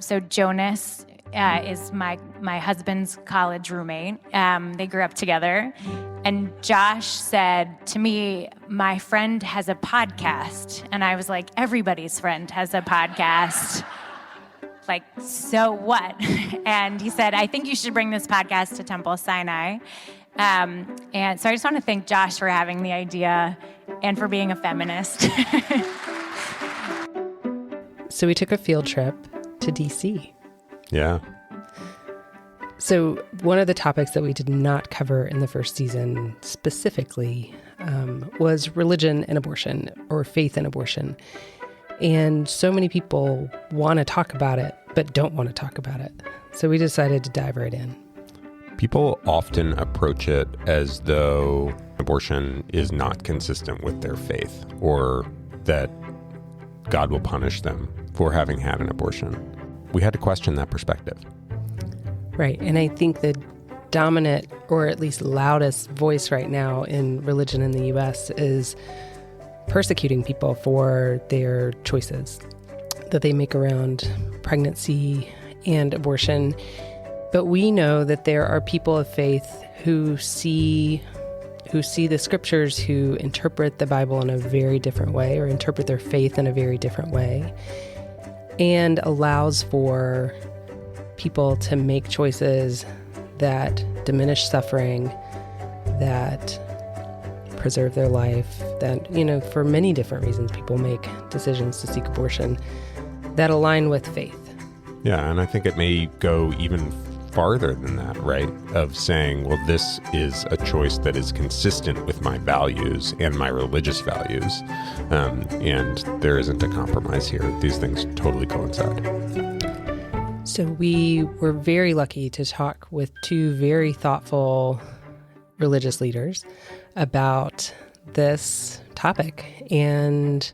So Jonas is my husband's college roommate. They grew up together. And Josh said to me, my friend has a podcast. And I was like, everybody's friend has a podcast. Like, so what? And he said, I think you should bring this podcast to Temple Sinai. And so I just want to thank Josh for having the idea and for being a feminist. So we took a field trip to DC. Yeah. So one of the topics that we did not cover in the first season specifically was religion and abortion, or faith and abortion. And so many people want to talk about it, but don't want to talk about it. So we decided to dive right in. People often approach it as though abortion is not consistent with their faith, or that God will punish them for having had an abortion. We had to question that perspective. Right. And I think the dominant, or at least loudest voice right now in religion in the U.S. is persecuting people for their choices that they make around pregnancy and abortion. But we know that there are people of faith who see the scriptures, who interpret the Bible in a very different way, or interpret their faith in a very different way, and allows for people to make choices that diminish suffering, that preserve their life, that, for many different reasons people make decisions to seek abortion that align with faith. Yeah, and I think it may go even farther than that, right? Of saying, well, this is a choice that is consistent with my values and my religious values, and there isn't a compromise here. These things totally coincide. So we were very lucky to talk with two very thoughtful religious leaders about this topic. And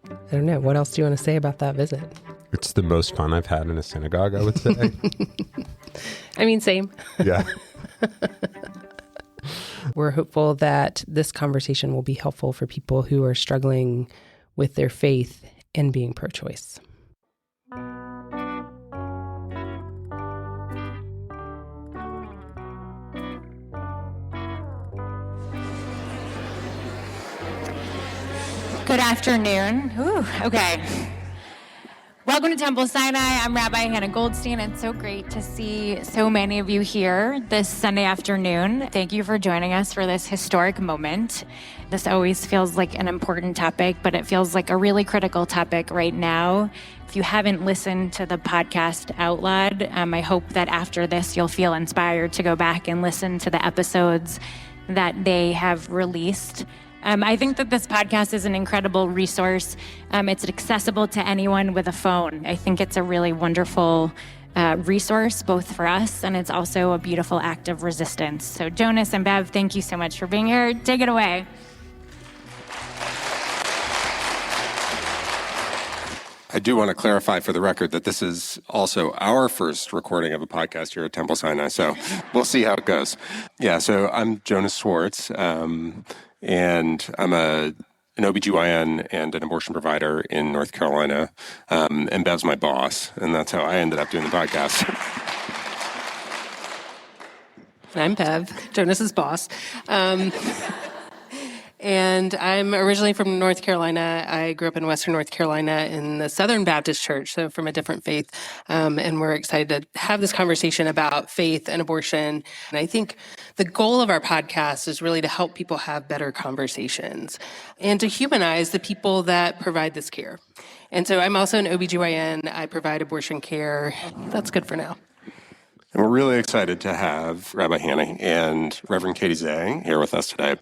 I don't know, what else do you want to say about that visit? It's the most fun I've had in a synagogue, I would say. I mean, same. Yeah. We're hopeful that this conversation will be helpful for people who are struggling with their faith and being pro-choice. Good afternoon. Ooh, okay. Welcome to Temple Sinai. I'm Rabbi Hannah Goldstein. It's so great to see so many of you here this Sunday afternoon. Thank you for joining us for this historic moment. This always feels like an important topic, but it feels like a really critical topic right now. If you haven't listened to the podcast Outlawed, I hope that after this you'll feel inspired to go back and listen to the episodes that they have released. I think that this podcast is an incredible resource. It's accessible to anyone with a phone. I think it's a really wonderful resource, both for us, and it's also a beautiful act of resistance. So Jonas and Bev, thank you so much for being here. Take it away. I do want to clarify for the record that this is also our first recording of a podcast here at Temple Sinai, so we'll see how it goes. Yeah, so I'm Jonas Schwartz, and I'm an OBGYN and an abortion provider in North Carolina, and Bev's my boss, and that's how I ended up doing the podcast. I'm Bev, Jonas's boss. And I'm originally from North Carolina. I grew up in Western North Carolina in the Southern Baptist Church, so from a different faith. And we're excited to have this conversation about faith and abortion. And I think the goal of our podcast is really to help people have better conversations and to humanize the people that provide this care. And so I'm also an OBGYN. I provide abortion care. That's good for now. And we're really excited to have Rabbi Hannah and Reverend Katey Zay here with us today.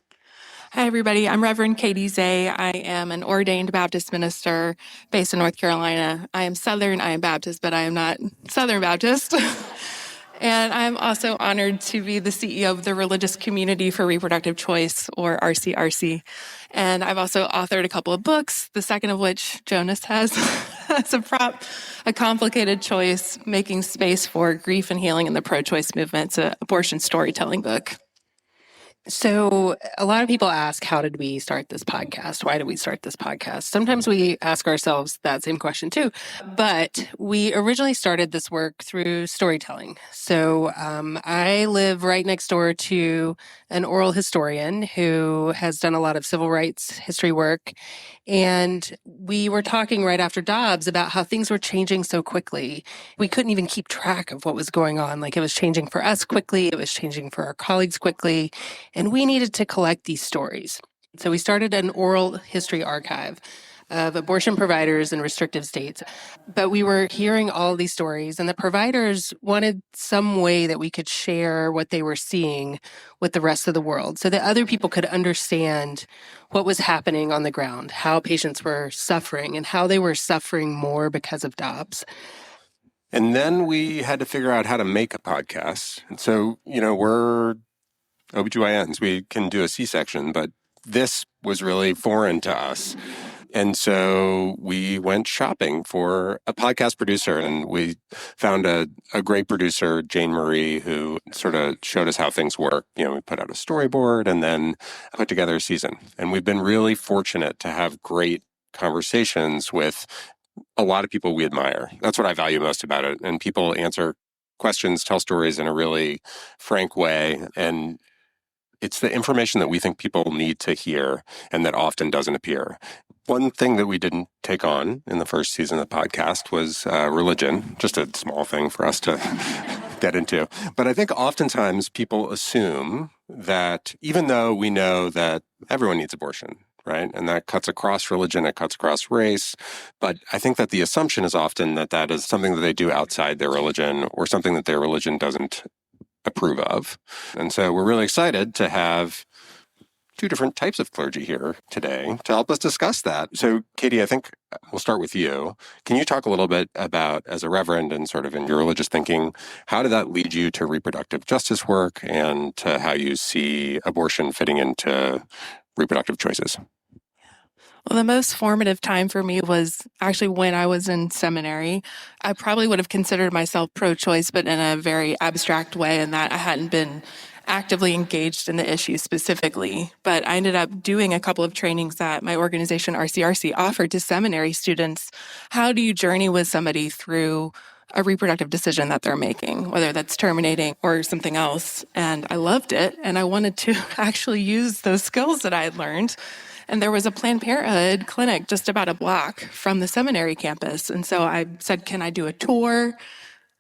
Hi, everybody. I'm Reverend Katey Zay. I am an ordained Baptist minister based in North Carolina. I am Southern. I am Baptist, but I am not Southern Baptist. And I'm also honored to be the CEO of the Religious Community for Reproductive Choice, or RCRC. And I've also authored a couple of books, the second of which Jonas has as a prop, A Complicated Choice, Making Space for Grief and Healing in the Pro-Choice Movement. It's an abortion storytelling book. So a lot of people ask, how did we start this podcast? Why did we start this podcast? Sometimes we ask ourselves that same question too. But we originally started this work through storytelling. So I live right next door to an oral historian who has done a lot of civil rights history work. And we were talking right after Dobbs about how things were changing so quickly. We couldn't even keep track of what was going on. Like, it was changing for us quickly. It was changing for our colleagues quickly. And we needed to collect these stories. So we started an oral history archive of abortion providers in restrictive states. But we were hearing all these stories, and the providers wanted some way that we could share what they were seeing with the rest of the world so that other people could understand what was happening on the ground, how patients were suffering, and how they were suffering more because of Dobbs. And then we had to figure out how to make a podcast. And so, we're OBGYNs. We can do a C-section, but this was really foreign to us. And so we went shopping for a podcast producer, and we found a great producer, Jane Marie, who sort of showed us how things work. We put out a storyboard and then put together a season. And we've been really fortunate to have great conversations with a lot of people we admire. That's what I value most about it. And people answer questions, tell stories in a really frank way. And it's the information that we think people need to hear and that often doesn't appear. One thing that we didn't take on in the first season of the podcast was religion, just a small thing for us to get into. But I think oftentimes people assume that even though we know that everyone needs abortion, right? And that cuts across religion, it cuts across race. But I think that the assumption is often that that is something that they do outside their religion or something that their religion doesn't approve of. And so we're really excited to have two different types of clergy here today to help us discuss that. So, Katey, I think we'll start with you. Can you talk a little bit about, as a reverend and sort of in your religious thinking, how did that lead you to reproductive justice work and to how you see abortion fitting into reproductive choices? Well, the most formative time for me was actually when I was in seminary. I probably would have considered myself pro-choice, but in a very abstract way, in that I hadn't been actively engaged in the issue specifically. But I ended up doing a couple of trainings that my organization, RCRC, offered to seminary students. How do you journey with somebody through a reproductive decision that they're making, whether that's terminating or something else? And I loved it, and I wanted to actually use those skills that I had learned. And there was a Planned Parenthood clinic just about a block from the seminary campus. And so I said, can I do a tour?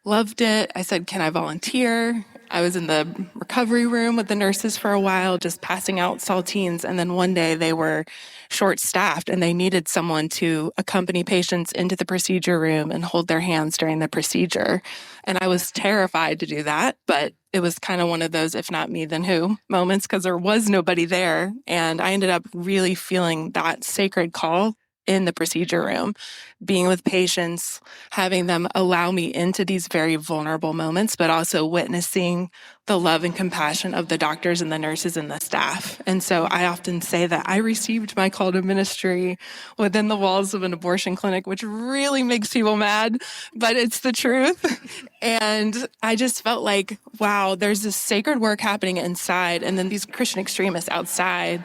Loved it. I said, can I volunteer? I was in the recovery room with the nurses for a while, just passing out saltines. And then one day they were short-staffed and they needed someone to accompany patients into the procedure room and hold their hands during the procedure. And I was terrified to do that, but it was kind of one of those, if not me, then who moments, because there was nobody there. And I ended up really feeling that sacred call in the procedure room, being with patients, having them allow me into these very vulnerable moments, but also witnessing the love and compassion of the doctors and the nurses and the staff. And so I often say that I received my call to ministry within the walls of an abortion clinic, which really makes people mad, but it's the truth. And I just felt like, wow, there's this sacred work happening inside, and then these Christian extremists outside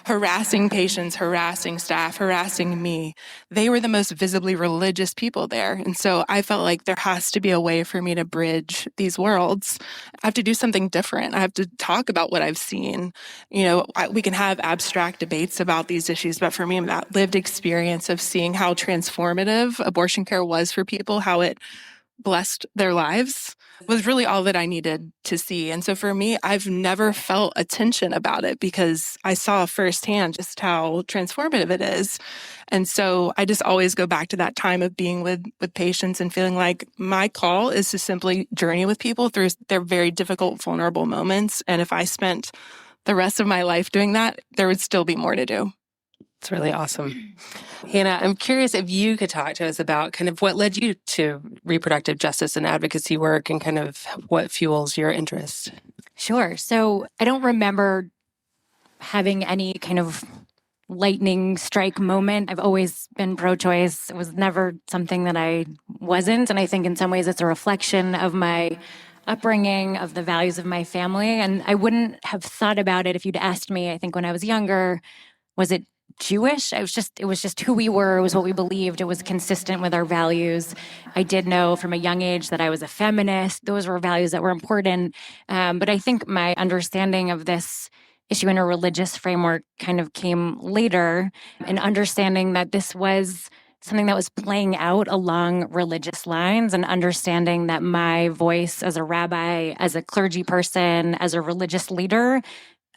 harassing patients, harassing staff, harassing me. They were the most visibly religious people there. And so I felt like there has to be a way for me to bridge these worlds. I have to do something different. I have to talk about what I've seen. We can have abstract debates about these issues, but for me, that lived experience of seeing how transformative abortion care was for people, how it blessed their lives, was really all that I needed to see. And so for me, I've never felt a tension about it because I saw firsthand just how transformative it is. And so I just always go back to that time of being with patients and feeling like my call is to simply journey with people through their very difficult, vulnerable moments. And if I spent the rest of my life doing that, there would still be more to do. It's really awesome. Hannah, I'm curious if you could talk to us about kind of what led you to reproductive justice and advocacy work and kind of what fuels your interest. Sure. So I don't remember having any kind of lightning strike moment. I've always been pro-choice. It was never something that I wasn't. And I think in some ways it's a reflection of my upbringing, of the values of my family. And I wouldn't have thought about it if you'd asked me, I think when I was younger, was it Jewish? It was just who we were. It was what we believed. It was consistent with our values. I did know from a young age that I was a feminist. Those were values that were important. But I think my understanding of this issue in a religious framework kind of came later, and understanding that this was something that was playing out along religious lines, and understanding that my voice as a rabbi, as a clergy person, as a religious leader,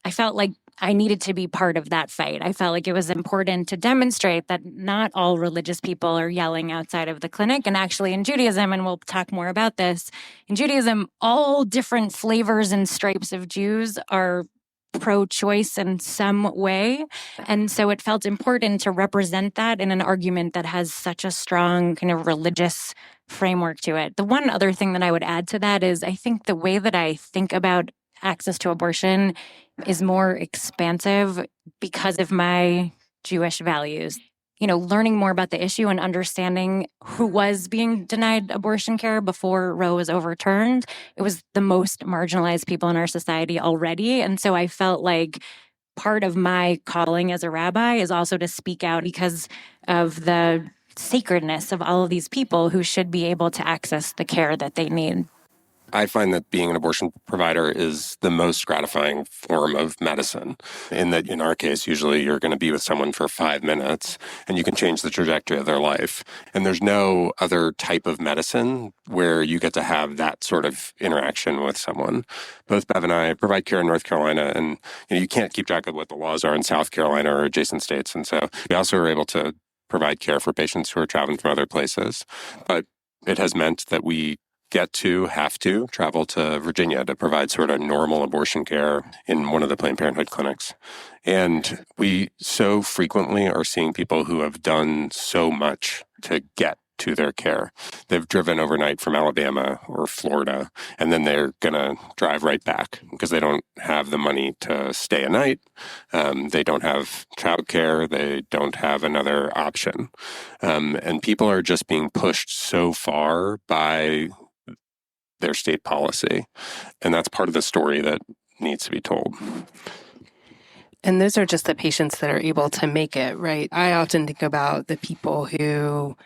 I felt like I needed to be part of that fight. I felt like it was important to demonstrate that not all religious people are yelling outside of the clinic. And actually in Judaism, and we'll talk more about this, in Judaism, all different flavors and stripes of Jews are pro-choice in some way. And so it felt important to represent that in an argument that has such a strong kind of religious framework to it. The one other thing that I would add to that is I think the way that I think about access to abortion is more expansive because of my Jewish values. You know, learning more about the issue and understanding who was being denied abortion care before Roe was overturned. It was the most marginalized people in our society already. And so I felt like part of my calling as a rabbi is also to speak out because of the sacredness of all of these people who should be able to access the care that they need. I find that being an abortion provider is the most gratifying form of medicine, in that in our case, usually you're going to be with someone for 5 minutes and you can change the trajectory of their life. And there's no other type of medicine where you get to have that sort of interaction with someone. Both Bev and I provide care in North Carolina, and you can't keep track of what the laws are in South Carolina or adjacent states. And so we also are able to provide care for patients who are traveling from other places. But it has meant that we have to travel to Virginia to provide sort of normal abortion care in one of the Planned Parenthood clinics. And we so frequently are seeing people who have done so much to get to their care. They've driven overnight from Alabama or Florida, and then they're going to drive right back because they don't have the money to stay a night. They don't have childcare. They don't have another option. And people are just being pushed so far by their state policy. And that's part of the story that needs to be told. And those are just the patients that are able to make it, right? I often think about the people who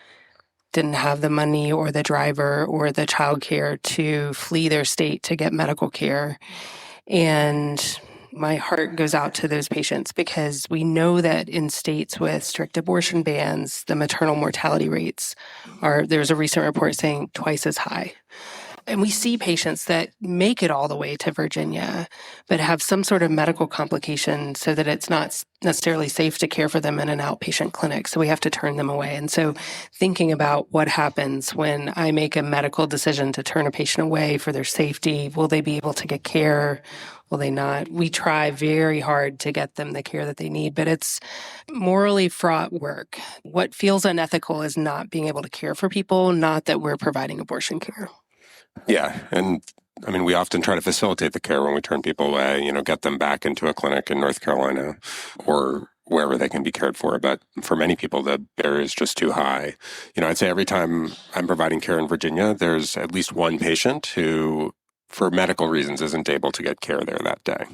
didn't have the money or the driver or the childcare to flee their state to get medical care. And my heart goes out to those patients because we know that in states with strict abortion bans, the maternal mortality rates there's a recent report saying twice as high. And we see patients that make it all the way to Virginia, but have some sort of medical complication so that it's not necessarily safe to care for them in an outpatient clinic. So we have to turn them away. And so thinking about what happens when I make a medical decision to turn a patient away for their safety, will they be able to get care? Will they not? We try very hard to get them the care that they need, but it's morally fraught work. What feels unethical is not being able to care for people, not that we're providing abortion care. Yeah. And I mean, we often try to facilitate the care when we turn people away, get them back into a clinic in North Carolina or wherever they can be cared for. But for many people, the barrier is just too high. I'd say every time I'm providing care in Virginia, there's at least one patient who, for medical reasons, isn't able to get care there that day.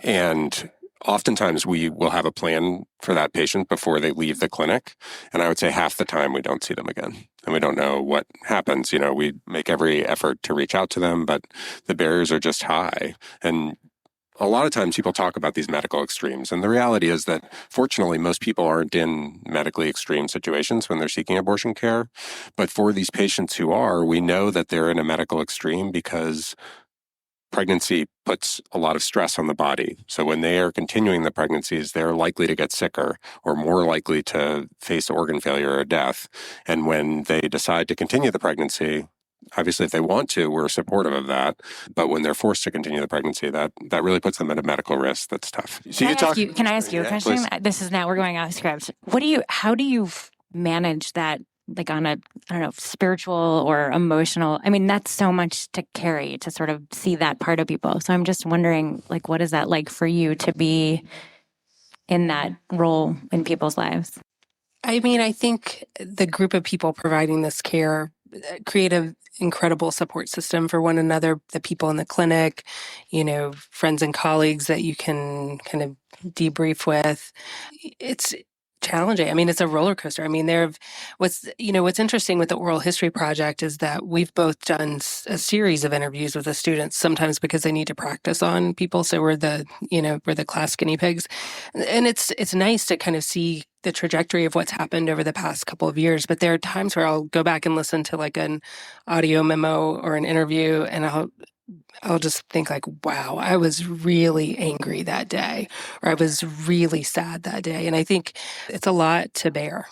And oftentimes we will have a plan for that patient before they leave the clinic. And I would say half the time we don't see them again. And we don't know what happens. We make every effort to reach out to them, but the barriers are just high. And a lot of times people talk about these medical extremes. And the reality is that, fortunately, most people aren't in medically extreme situations when they're seeking abortion care. But for these patients who are, we know that they're in a medical extreme because pregnancy puts a lot of stress on the body. So when they are continuing the pregnancies, they're likely to get sicker or more likely to face organ failure or death. And when they decide to continue the pregnancy, obviously, if they want to, we're supportive of that. But when they're forced to continue the pregnancy, that really puts them at a medical risk. That's tough. So Can I ask you a question? Please. This is now, we're going off script. How do you manage that, like on a, spiritual or emotional? I mean, that's so much to carry, to sort of see that part of people. So I'm just wondering, what is that like for you to be in that role in people's lives? I mean, I think the group of people providing this care create an incredible support system for one another, the people in the clinic, friends and colleagues that you can kind of debrief with. It's challenging. I mean, it's a roller coaster. I mean, what's interesting with the Oral History Project is that we've both done a series of interviews with the students, sometimes because they need to practice on people. So we're the class guinea pigs. And it's nice to kind of see the trajectory of what's happened over the past couple of years. But there are times where I'll go back and listen to like an audio memo or an interview, and I'll just think like, wow, I was really angry that day, or I was really sad that day. And I think it's a lot to bear.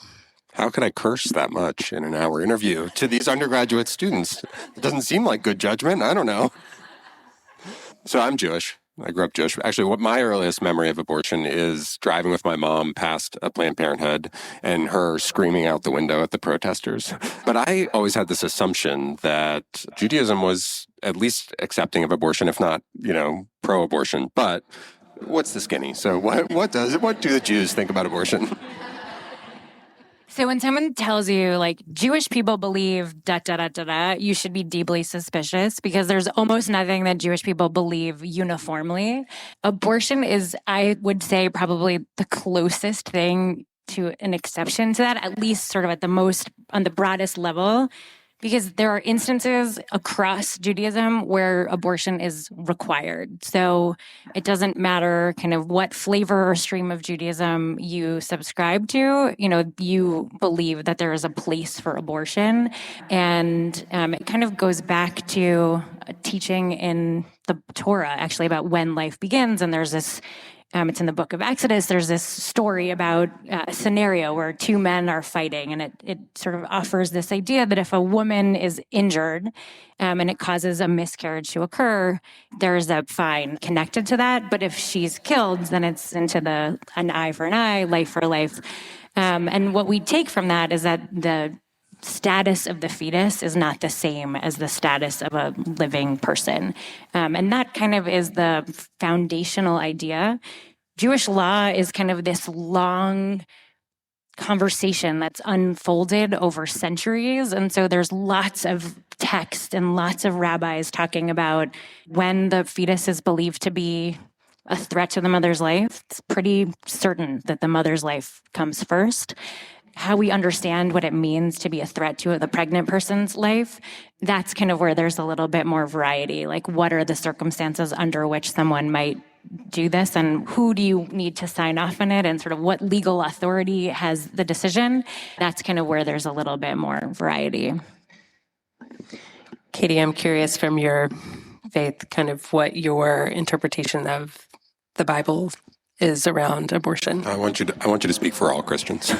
How could I curse that much in an hour interview to these undergraduate students? It doesn't seem like good judgment. I don't know. So I'm Jewish. I grew up Jewish. Actually, what my earliest memory of abortion is driving with my mom past a Planned Parenthood and her screaming out the window at the protesters. But I always had this assumption that Judaism was at least accepting of abortion, if not, pro-abortion. But what's the skinny? So what do the Jews think about abortion? So when someone tells you, like, Jewish people believe you should be deeply suspicious because there's almost nothing that Jewish people believe uniformly. Abortion is, I would say, probably the closest thing to an exception to that, at least sort of on the broadest level. Because there are instances across Judaism where abortion is required. So it doesn't matter kind of what flavor or stream of Judaism you subscribe to, you believe that there is a place for abortion. And it kind of goes back to a teaching in the Torah, actually, about when life begins. And there's this it's in the book of Exodus. There's this story about a scenario where two men are fighting, and it sort of offers this idea that if a woman is injured and it causes a miscarriage to occur, there's a fine connected to that. But if she's killed, then it's into an eye for an eye, life for life. And what we take from that is that the status of the fetus is not the same as the status of a living person. And that kind of is the foundational idea. Jewish law is kind of this long conversation that's unfolded over centuries. And so there's lots of text and lots of rabbis talking about when the fetus is believed to be a threat to the mother's life. It's pretty certain that the mother's life comes first. How we understand what it means to be a threat to the pregnant person's life, that's kind of where there's a little bit more variety. Like, what are the circumstances under which someone might do this, and who do you need to sign off on it, and sort of what legal authority has the decision? That's kind of where there's a little bit more variety. Katey, I'm curious from your faith, kind of what your interpretation of the Bible is around abortion. I want you to speak for all Christians.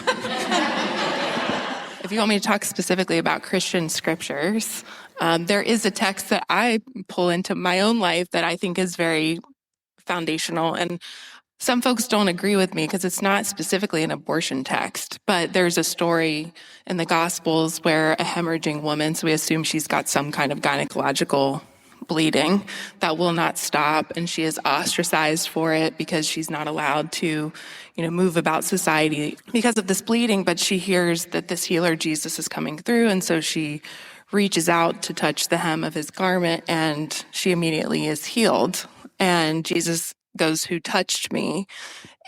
If you want me to talk specifically about Christian scriptures, there is a text that I pull into my own life that I think is very foundational. And some folks don't agree with me because it's not specifically an abortion text, but there's a story in the Gospels where a hemorrhaging woman, so we assume she's got some kind of gynecological bleeding that will not stop, and she is ostracized for it because she's not allowed to, move about society because of this bleeding. But she hears that this healer Jesus is coming through, and so she reaches out to touch the hem of his garment, and she immediately is healed. And Jesus goes, "Who touched me?"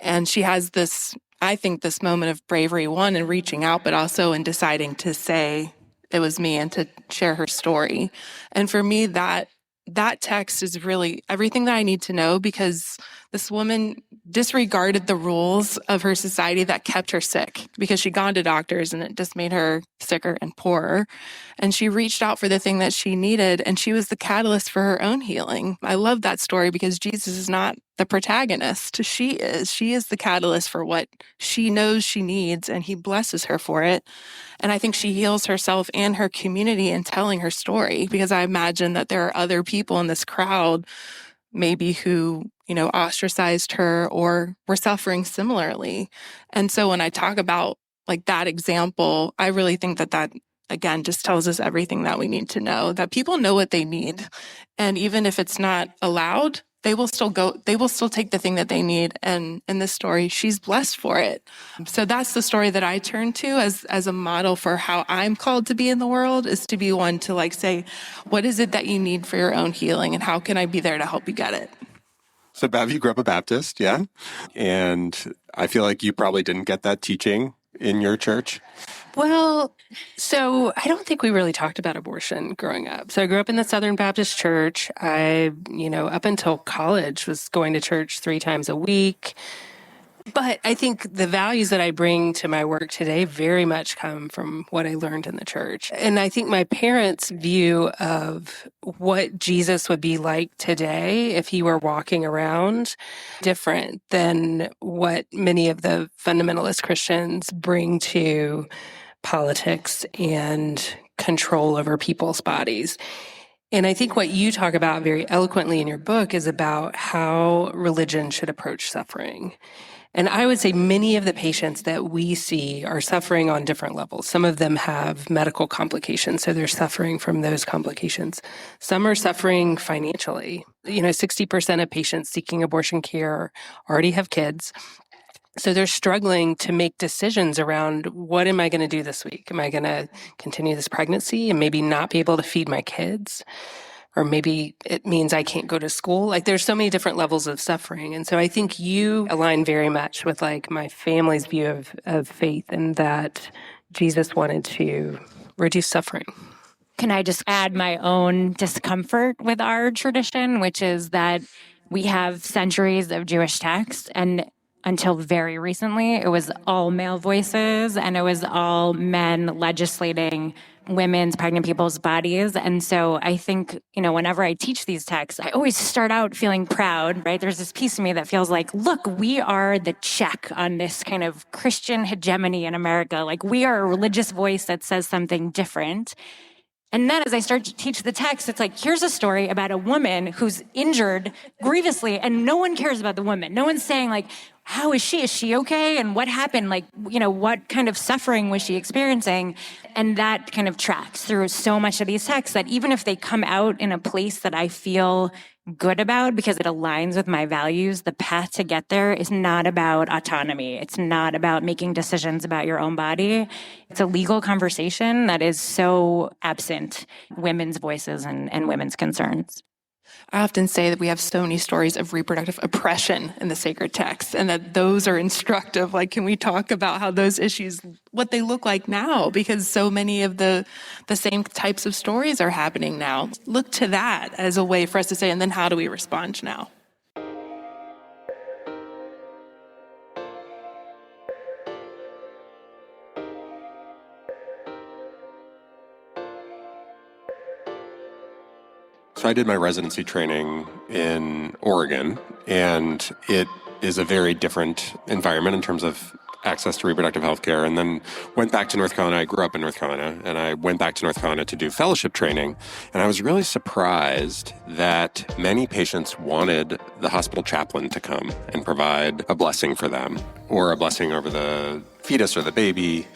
And she has this, I think, this moment of bravery, one in reaching out, but also in deciding to say it was me and to share her story. And for me, that text is really everything that I need to know, because this woman disregarded the rules of her society that kept her sick because she'd gone to doctors and it just made her sicker and poorer. And she reached out for the thing that she needed, and she was the catalyst for her own healing. I love that story because Jesus is not the protagonist. She is the catalyst for what she knows she needs, and he blesses her for it. And I think she heals herself and her community in telling her story, because I imagine that there are other people in this crowd maybe who, ostracized her or were suffering similarly. And so when I talk about like that example, I really think that again just tells us everything that we need to know, that people know what they need. And even if it's not allowed, they will still take the thing that they need. And in this story, she's blessed for it. So that's the story that I turn to as a model for how I'm called to be in the world, is to be one to like say, what is it that you need for your own healing? And how can I be there to help you get it? So Bev, you grew up a Baptist, yeah? And I feel like you probably didn't get that teaching in your church. Well, so I don't think we really talked about abortion growing up. So I grew up in the Southern Baptist Church. I, up until college was going to church 3 times a week. But I think the values that I bring to my work today very much come from what I learned in the church. And I think my parents' view of what Jesus would be like today if he were walking around different than what many of the fundamentalist Christians bring to politics and control over people's bodies. And I think what you talk about very eloquently in your book is about how religion should approach suffering. And I would say many of the patients that we see are suffering on different levels. Some of them have medical complications, so they're suffering from those complications. Some are suffering financially. 60% of patients seeking abortion care already have kids. So they're struggling to make decisions around, what am I going to do this week? Am I going to continue this pregnancy and maybe not be able to feed my kids? Or maybe it means I can't go to school. Like, there's so many different levels of suffering. And so I think you align very much with like my family's view of faith, and that Jesus wanted to reduce suffering. Can I just add my own discomfort with our tradition, which is that we have centuries of Jewish texts, and until very recently, it was all male voices and it was all men legislating women's, pregnant people's bodies. And so I think, whenever I teach these texts, I always start out feeling proud, right? There's this piece of me that feels like, look, we are the check on this kind of Christian hegemony in America. Like, we are a religious voice that says something different. And then as I start to teach the text, it's like, here's a story about a woman who's injured grievously, and no one cares about the woman. No one's saying, like, how is she? Is she okay? And what happened? Like, what kind of suffering was she experiencing? And that kind of tracks through so much of these texts, that even if they come out in a place that I feel good about because it aligns with my values, the path to get there is not about autonomy. It's not about making decisions about your own body. It's a legal conversation that is so absent women's voices and women's concerns. I often say that we have so many stories of reproductive oppression in the sacred text, and that those are instructive. Like, can we talk about how those issues, what they look like now? Because so many of the same types of stories are happening now. Look to that as a way for us to say, and then how do we respond now? So I did my residency training in Oregon, and it is a very different environment in terms of access to reproductive health care, and then went back to North Carolina. I grew up in North Carolina, and I went back to North Carolina to do fellowship training, and I was really surprised that many patients wanted the hospital chaplain to come and provide a blessing for them, or a blessing over the fetus or the baby.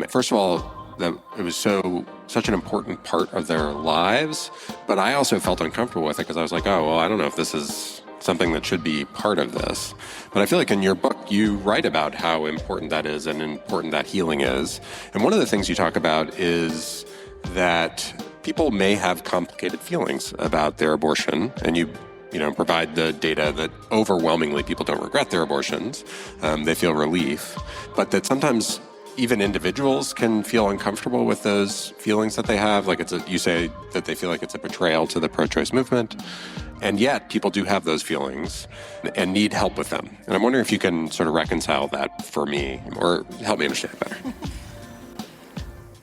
First of all, that it was such an important part of their lives, but I also felt uncomfortable with it because I was like, oh, well, I don't know if this is something that should be part of this. But I feel like in your book, you write about how important that is and important that healing is. And one of the things you talk about is that people may have complicated feelings about their abortion, and you provide the data that overwhelmingly people don't regret their abortions. They feel relief, but that sometimes even individuals can feel uncomfortable with those feelings that they have. Like, you say that they feel like it's a betrayal to the pro-choice movement. And yet people do have those feelings and need help with them. And I'm wondering if you can sort of reconcile that for me, or help me understand better.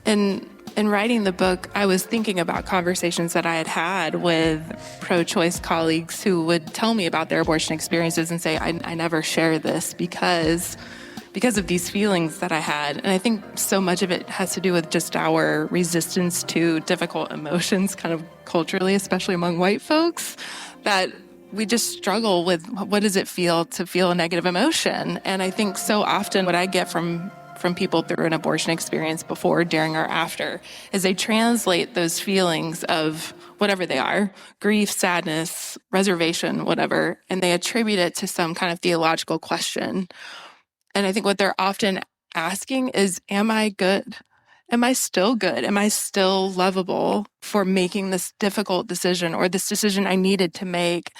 In writing the book, I was thinking about conversations that I had had with pro-choice colleagues who would tell me about their abortion experiences and say, I never share this because of these feelings that I had. And I think so much of it has to do with just our resistance to difficult emotions, kind of culturally, especially among white folks, that we just struggle with what does it feel to feel a negative emotion. And I think so often what I get from from people through an abortion experience before, during, or after, is they translate those feelings of whatever they are, grief, sadness, reservation, whatever, and they attribute it to some kind of theological question. And I think what they're often asking is, am I good? Am I still good? Am I still lovable for making this difficult decision or this decision I needed to make?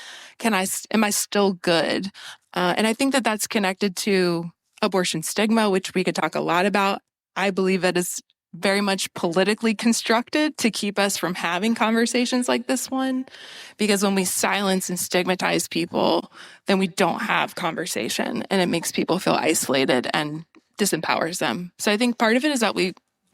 Am I still good? And I think that that's connected to abortion stigma, which we could talk a lot about. I believe it is very much politically constructed to keep us from having conversations like this one, because when we silence and stigmatize people, then we don't have conversation, and it makes people feel isolated and disempowers them. So I think part of it is that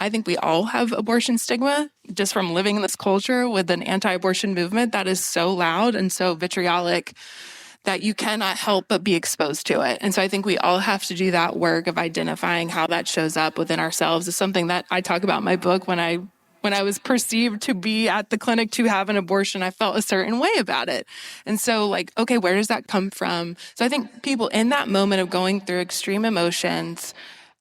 I think we all have abortion stigma just from living in this culture with an anti-abortion movement that is so loud and so vitriolic that you cannot help but be exposed to it. And so I think we all have to do that work of identifying how that shows up within ourselves. It's something that I talk about in my book. When I was perceived to be at the clinic to have an abortion, I felt a certain way about it. And so okay, where does that come from? So I think people in that moment of going through extreme emotions,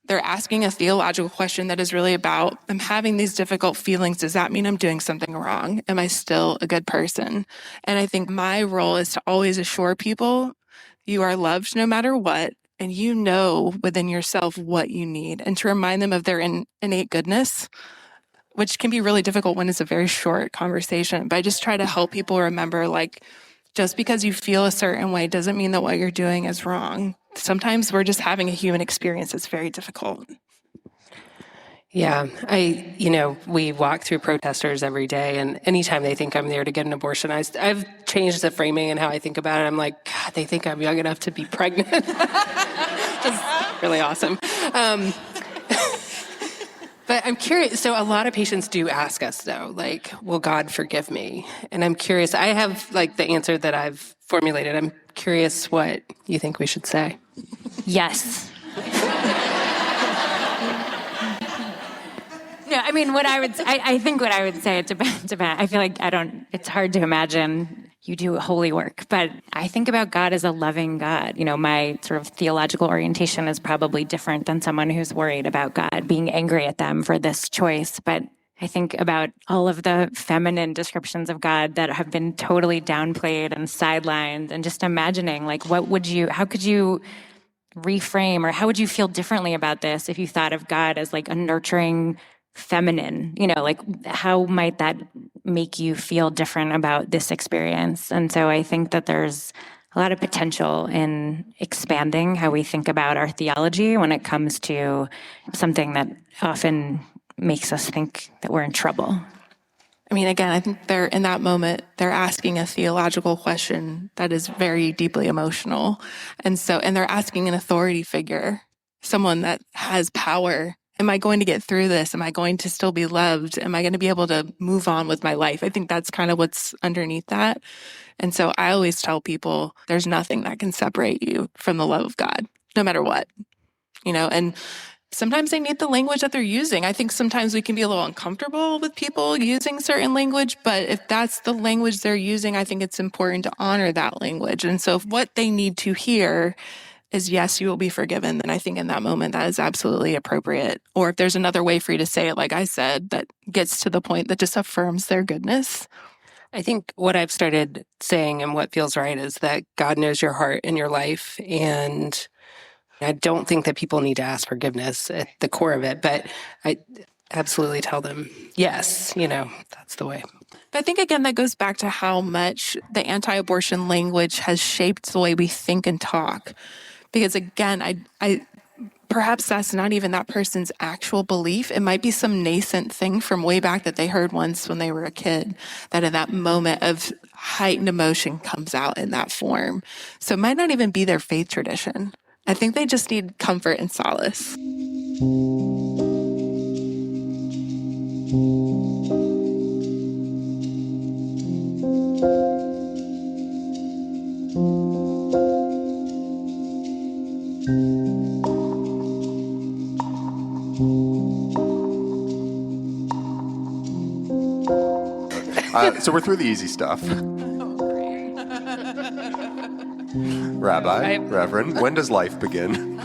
they're asking a theological question that is really about, I'm having these difficult feelings. Does that mean I'm doing something wrong? Am I still a good person? And I think my role is to always assure people you are loved no matter what, and you know within yourself what you need, and to remind them of their innate goodness, which can be really difficult when it's a very short conversation. But I just try to help people remember, just because you feel a certain way doesn't mean that what you're doing is wrong. Sometimes we're just having a human experience that's very difficult. Yeah, we walk through protesters every day, and anytime they think I'm there to get an abortion, I've changed the framing and how I think about it. I'm like, God, they think I'm young enough to be pregnant. It's really awesome. But I'm curious, so a lot of patients do ask us, though, will God forgive me? And I'm curious, I have, the answer that I've formulated. I'm curious what you think we should say. Yes. No, I mean, I think what I would say, it depends. I feel like it's hard to imagine you do holy work, but I think about God as a loving God. My sort of theological orientation is probably different than someone who's worried about God being angry at them for this choice. But I think about all of the feminine descriptions of God that have been totally downplayed and sidelined, and just imagining, how could you reframe, or how would you feel differently about this if you thought of God as a nurturing feminine? How might that make you feel different about this experience? And so I think that there's a lot of potential in expanding how we think about our theology when it comes to something that often makes us think that we're in trouble. I mean, again, I think in that moment, they're asking a theological question that is very deeply emotional. And they're asking an authority figure, someone that has power. Am I going to get through this? Am I going to still be loved? Am I going to be able to move on with my life? I think that's kind of what's underneath that. And so I always tell people there's nothing that can separate you from the love of God, no matter what, and sometimes they need the language that they're using. I think sometimes we can be a little uncomfortable with people using certain language, but if that's the language they're using, I think it's important to honor that language. And so if what they need to hear is, yes, you will be forgiven, then I think in that moment that is absolutely appropriate. Or if there's another way for you to say it, like I said, that gets to the point that just affirms their goodness. I think what I've started saying and what feels right is that God knows your heart and your life, and I don't think that people need to ask forgiveness at the core of it, but I absolutely tell them, yes, that's the way. But I think, again, that goes back to how much the anti-abortion language has shaped the way we think and talk. Because, again, I perhaps that's not even that person's actual belief. It might be some nascent thing from way back that they heard once when they were a kid, that in that moment of heightened emotion comes out in that form. So it might not even be their faith tradition. I think they just need comfort and solace. So we're through the easy stuff. Rabbi, Reverend, when does life begin?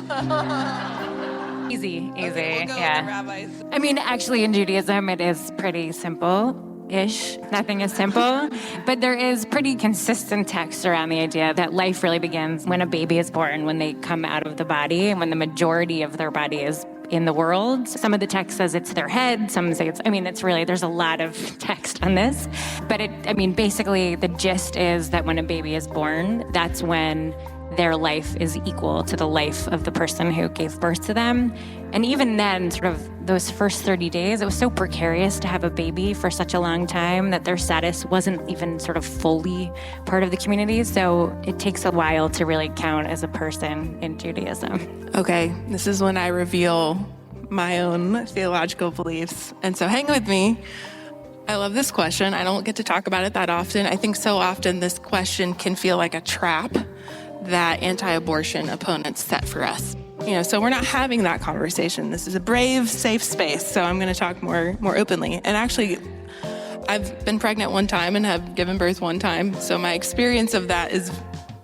Easy. Okay, we'll go Yeah. with the rabbis. I mean, actually, in Judaism, it is pretty simple-ish. Nothing is simple. But there is pretty consistent text around the idea that life really begins when a baby is born, when they come out of the body, and when the majority of their body is in the world. Some of the text says it's their head. Some say it's really, there's a lot of text on this. But basically, the gist is that when a baby is born, that's when their life is equal to the life of the person who gave birth to them. And even then, sort of those first 30 days, it was so precarious to have a baby for such a long time that their status wasn't even sort of fully part of the community. So it takes a while to really count as a person in Judaism. Okay, this is when I reveal my own theological beliefs. And so hang with me. I love this question. I don't get to talk about it that often. I think so often this question can feel like a trap that anti-abortion opponents set for us. So we're not having that conversation. This is a brave, safe space. So I'm going to talk more openly. And actually, I've been pregnant one time and have given birth one time. So my experience of that is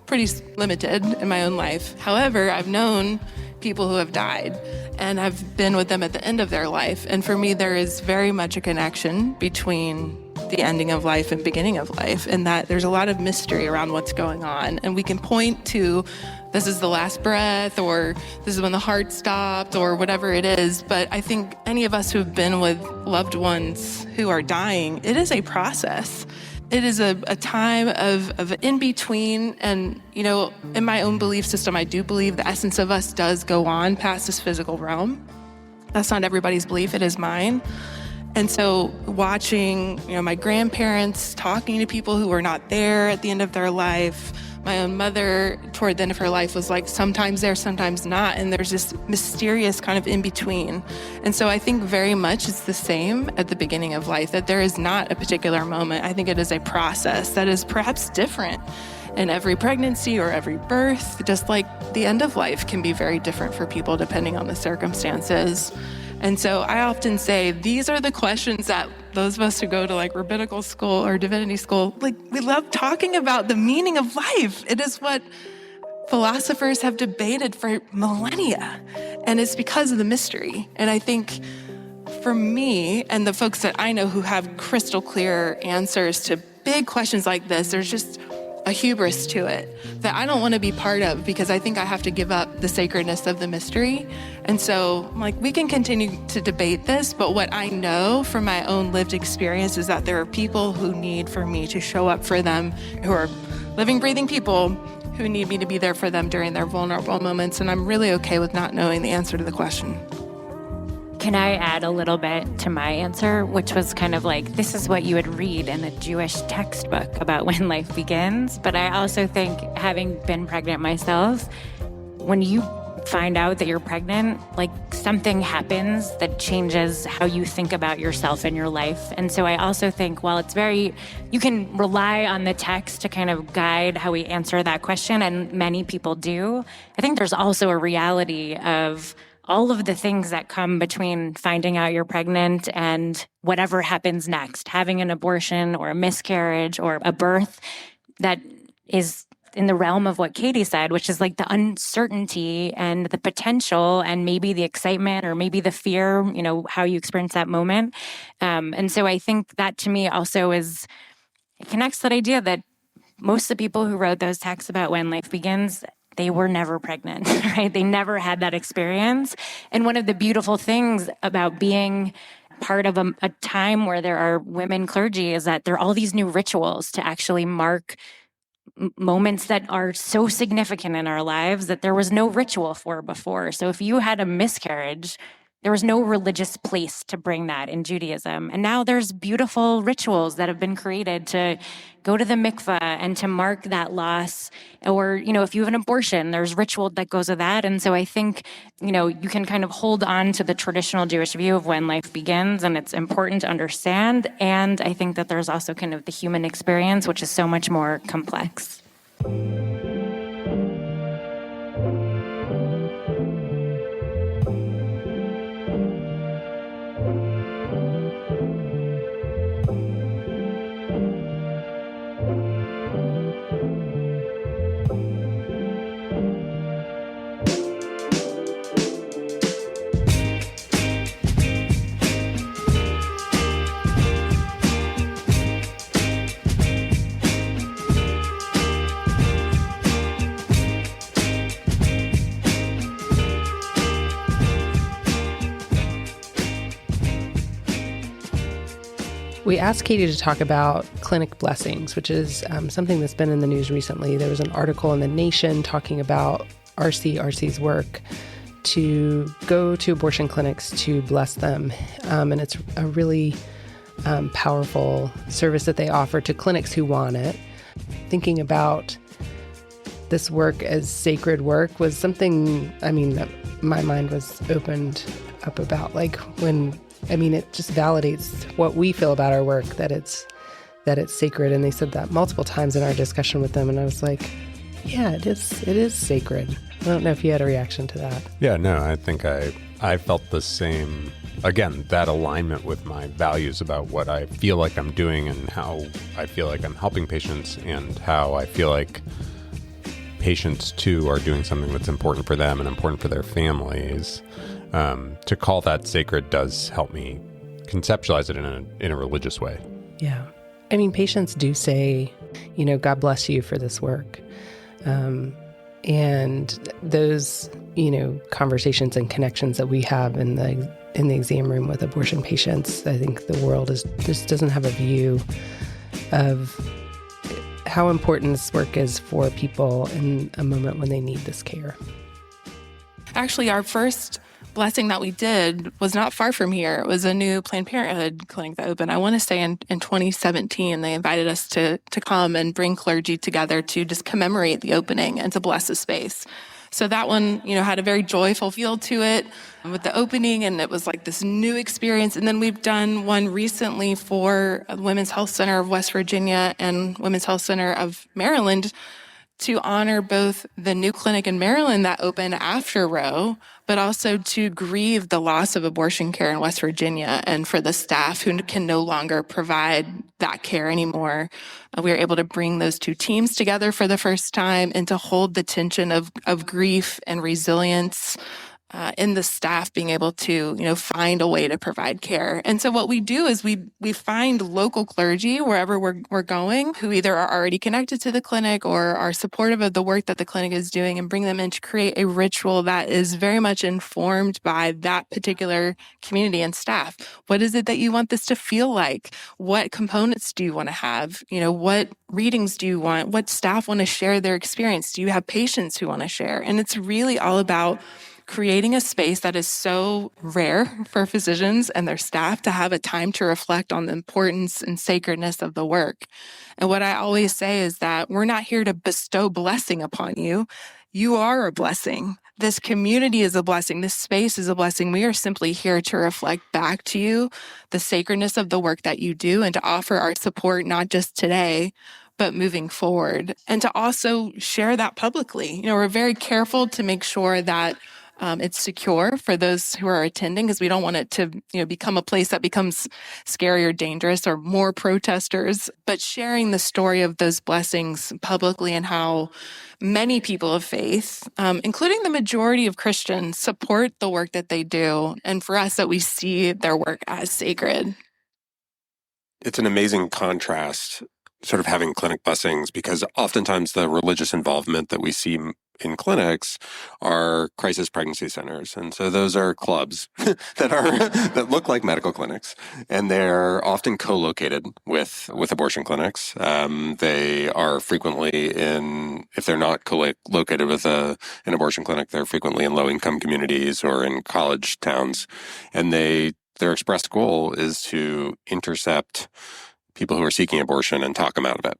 pretty limited in my own life. However, I've known people who have died and I've been with them at the end of their life. And for me, there is very much a connection between the ending of life and beginning of life, and that there's a lot of mystery around what's going on. And we can point to this is the last breath, or this is when the heart stopped, or whatever it is. But I think any of us who have been with loved ones who are dying, it is a process. It is a time of in between. And, in my own belief system, I do believe the essence of us does go on past this physical realm. That's not everybody's belief, it is mine. And so watching, my grandparents talking to people who were not there at the end of their life, my own mother toward the end of her life was like sometimes there, sometimes not. And there's this mysterious kind of in between. And so I think very much it's the same at the beginning of life, that there is not a particular moment. I think it is a process that is perhaps different in every pregnancy or every birth, just like the end of life can be very different for people depending on the circumstances. And so I often say, these are the questions that those of us who go to rabbinical school or divinity school, we love talking about the meaning of life. It is what philosophers have debated for millennia. And it's because of the mystery. And I think for me and the folks that I know who have crystal clear answers to big questions like this, there's just a hubris to it that I don't want to be part of, because I think I have to give up the sacredness of the mystery. And so we can continue to debate this, but what I know from my own lived experience is that there are people who need for me to show up for them, who are living, breathing people who need me to be there for them during their vulnerable moments. And I'm really okay with not knowing the answer to the question. Can I add a little bit to my answer, which was kind of this is what you would read in a Jewish textbook about when life begins. But I also think, having been pregnant myself, when you find out that you're pregnant, something happens that changes how you think about yourself and your life. And so I also think, while you can rely on the text to kind of guide how we answer that question, and many people do, I think there's also a reality of all of the things that come between finding out you're pregnant and whatever happens next, having an abortion or a miscarriage or a birth, that is in the realm of what Katey said, which is the uncertainty and the potential and maybe the excitement or maybe the fear, how you experience that moment. And so I think that to me also it connects to that idea that most of the people who wrote those texts about when life begins, they were never pregnant, right? They never had that experience. And one of the beautiful things about being part of a time where there are women clergy is that there are all these new rituals to actually mark moments that are so significant in our lives that there was no ritual for before. So if you had a miscarriage, there was no religious place to bring that in Judaism. And now there's beautiful rituals that have been created to go to the mikveh and to mark that loss. Or, if you have an abortion, there's ritual that goes with that. And so I think, you can kind of hold on to the traditional Jewish view of when life begins, and it's important to understand. And I think that there's also kind of the human experience, which is so much more complex. We asked Katey to talk about clinic blessings, which is something that's been in the news recently. There was an article in The Nation talking about RCRC's work to go to abortion clinics to bless them. And it's a really powerful service that they offer to clinics who want it. Thinking about this work as sacred work was something, that my mind was opened up about. It just validates what we feel about our work, that it's sacred. And they said that multiple times in our discussion with them. And I was like, yeah, it is sacred. I don't know if you had a reaction to that. Yeah, no, I think I felt the same. Again, that alignment with my values about what I feel like I'm doing and how I feel like I'm helping patients and how I feel like patients too are doing something that's important for them and important for their families. To call that sacred does help me conceptualize it in a religious way. Yeah. Patients do say, God bless you for this work. And those, conversations and connections that we have in the exam room with abortion patients, I think the world just doesn't have a view of how important this work is for people in a moment when they need this care. Actually, our first blessing that we did was not far from here. It was a new Planned Parenthood clinic that opened, I want to say in 2017. They invited us to come and bring clergy together to just commemorate the opening and to bless the space. So that one, had a very joyful feel to it with the opening, and it was like this new experience. And then we've done one recently for Women's Health Center of West Virginia and Women's Health Center of Maryland to honor both the new clinic in Maryland that opened after Roe, but also to grieve the loss of abortion care in West Virginia and for the staff who can no longer provide that care anymore. We were able to bring those two teams together for the first time and to hold the tension of grief and resilience in the staff being able to, find a way to provide care. And so what we do is we find local clergy wherever we're going who either are already connected to the clinic or are supportive of the work that the clinic is doing and bring them in to create a ritual that is very much informed by that particular community and staff. What is it that you want this to feel like? What components do you want to have? What readings do you want? What staff want to share their experience? Do you have patients who want to share? And it's really all about creating a space that is so rare for physicians and their staff to have a time to reflect on the importance and sacredness of the work. And what I always say is that we're not here to bestow blessing upon you. You are a blessing. This community is a blessing. This space is a blessing. We are simply here to reflect back to you the sacredness of the work that you do and to offer our support, not just today, but moving forward, and to also share that publicly. We're very careful to make sure that it's secure for those who are attending, because we don't want it to become a place that becomes scary or dangerous or more protesters, but sharing the story of those blessings publicly and how many people of faith, including the majority of Christians, support the work that they do, and for us that we see their work as sacred. It's an amazing contrast, sort of having clinic blessings, because oftentimes the religious involvement that we see in clinics are crisis pregnancy centers. And so those are clubs that look like medical clinics, and they're often co-located with abortion clinics. They are frequently if they're not co-located with an abortion clinic, they're frequently in low-income communities or in college towns. And their expressed goal is to intercept people who are seeking abortion and talk them out of it.